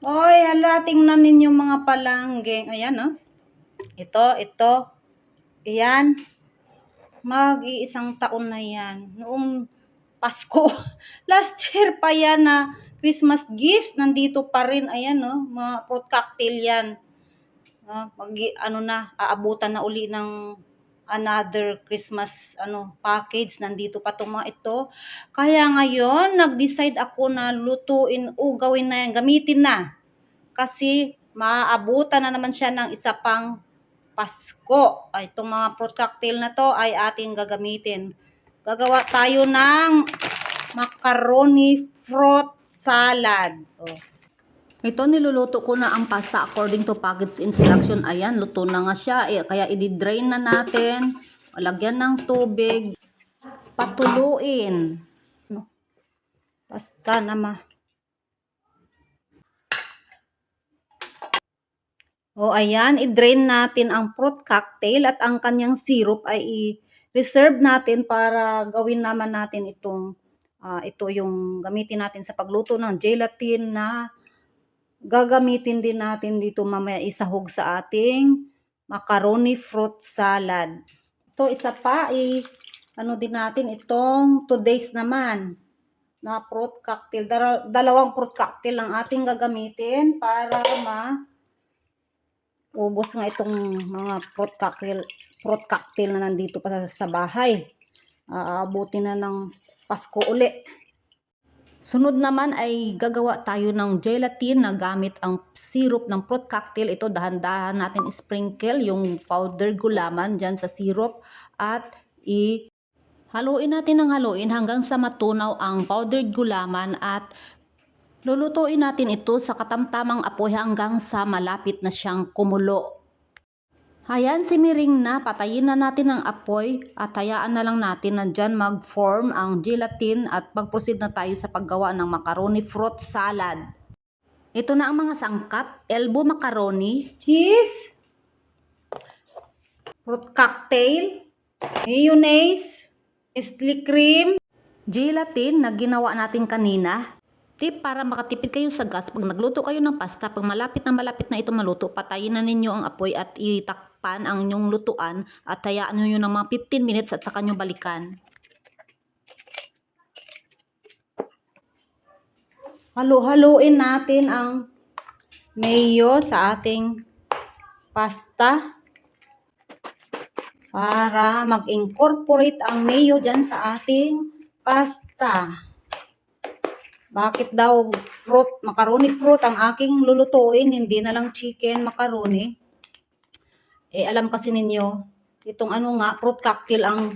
Oy, hala, tingnan ninyo mga palanggeng. Ayan, oh. Ito. Ayan. Mag-iisang taon na yan. Noong Pasko. Last year pa yan na Christmas gift. Nandito pa rin. Ayan, oh. Mga fruit cocktail yan. Aabutan na uli ng another Christmas package. Nandito pa itong mga ito. Kaya ngayon, nag-decide ako na lutuin o gawin na yan. Gamitin na. Kasi maaabutan na naman siya ng isa pang Pasko. Ay, itong mga fruit cocktail na to ay ating gagamitin. Gagawa tayo ng macaroni fruit salad. Oh. Ito, niluluto ko na ang pasta according to package instruction. Ayan, luto na nga siya. Kaya i-drain na natin. Lagyan ng tubig. Patuluin. Basta naman. O ayan, i-drain natin ang fruit cocktail at ang kanyang syrup ay i-reserve natin para gawin naman natin ito yung gamitin natin sa pagluto ng gelatin na gagamitin din natin dito mamaya isahog sa ating macaroni fruit salad. Ito isa pa din natin itong 2 days naman na fruit cocktail. Dalawang fruit cocktail ang ating gagamitin para ubos nga itong mga fruit cocktail na nandito pa sa bahay. Aabutin na ng Pasko uli. Sunod naman ay gagawa tayo ng gelatin na gamit ang syrup ng fruit cocktail. Ito dahan-dahan natin sprinkle yung powder gulaman dyan sa syrup at haluin natin ng haluin hanggang sa matunaw ang powdered gulaman at lulutuin natin ito sa katamtamang apoy hanggang sa malapit na siyang kumulo. Ayan, simiring na, patayin na natin ang apoy at hayaan na lang natin na dyan mag-form ang gelatin at mag-proceed na tayo sa paggawa ng macaroni fruit salad. Ito na ang mga sangkap: elbow macaroni, cheese, fruit cocktail, mayonnaise, Nestle cream, gelatin na ginawa natin kanina. Tip para makatipid kayo sa gas pag nagluto kayo ng pasta, pag malapit na ito maluto, patayin na ninyo ang apoy at itakpan ang inyong lutuan at hayaan nyo ng mga 15 minutes at saka nyo balikan. Halo-haloin natin ang mayo sa ating pasta para mag-incorporate ang mayo dyan sa ating pasta. Bakit daw macaroni fruit ang aking lulutuin, hindi na lang chicken macaroni? Alam kasi ninyo, itong fruit cocktail ang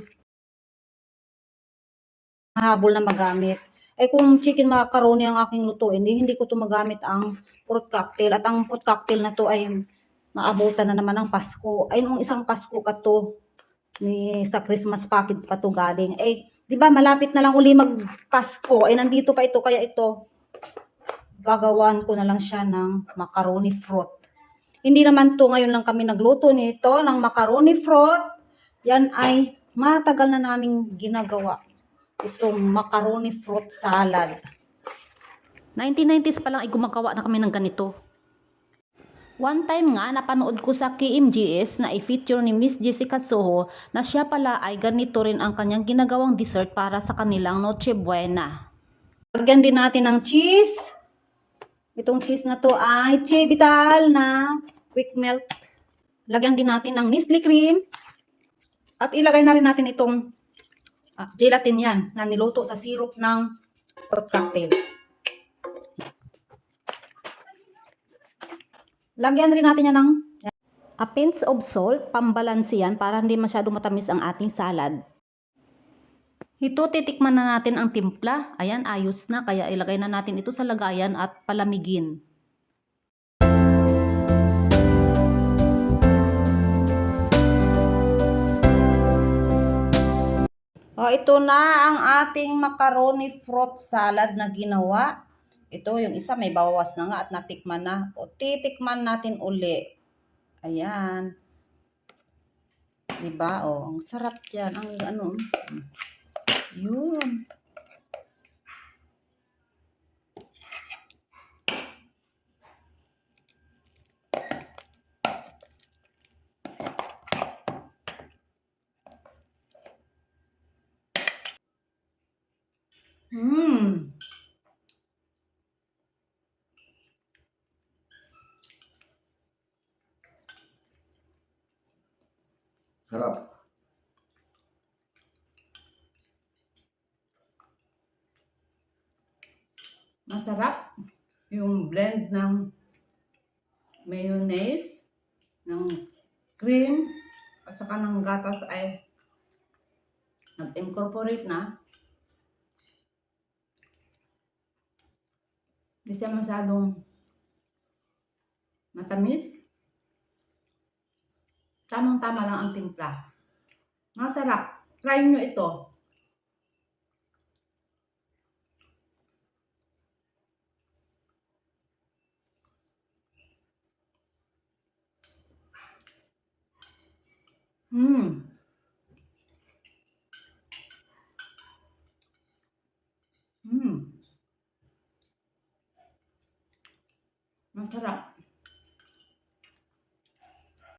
habol na magamit. Kung chicken macaroni ang aking lutuin, hindi ko to magamit ang fruit cocktail. At ang fruit cocktail na to ay maabutan na naman ng Pasko. Nung isang Pasko ka to, sa Christmas package pa to galing. Di ba malapit na lang uli mag-Pasko, nandito pa ito, kaya ito gagawan ko na lang siya ng macaroni fruit. Hindi naman to ngayon lang kami nagluto nito ng macaroni fruit. Yan ay matagal na naming ginagawa. Itong macaroni fruit salad. 1990s pa lang ay gumagawa na kami ng ganito. One time nga, napanood ko sa KMGS na i-feature ni Miss Jessica Soho na siya pala ay ganito rin ang kanyang ginagawang dessert para sa kanilang Noche Buena. Lagyan din natin ng cheese. Itong cheese na to ay Chevital na quick melt. Lagyan din natin ng Nestle cream. At ilagay na rin natin itong gelatin yan na niluto sa syrup ng fruit cocktail. Lagyan rin natin yan ng a pinch of salt, pambalanse yan para hindi masyado matamis ang ating salad. Ito, titikman na natin ang timpla. Ayan, ayos na. Kaya ilagay na natin ito sa lagayan at palamigin. Ito na ang ating macaroni fruit salad na ginawa. Ito, yung isa may bawas na nga at natikman na. Titikman natin uli. Ayan. Diba? Ang sarap yan. Yun. Hmm. Sarap. Masarap yung blend ng mayonnaise, ng cream, at saka ng gatas ay nag-incorporate na. Hindi siya masyadong matamis. Tamang-tama lang ang timpla. Masarap. Try nyo ito. Hmm. Hmm. Masarap.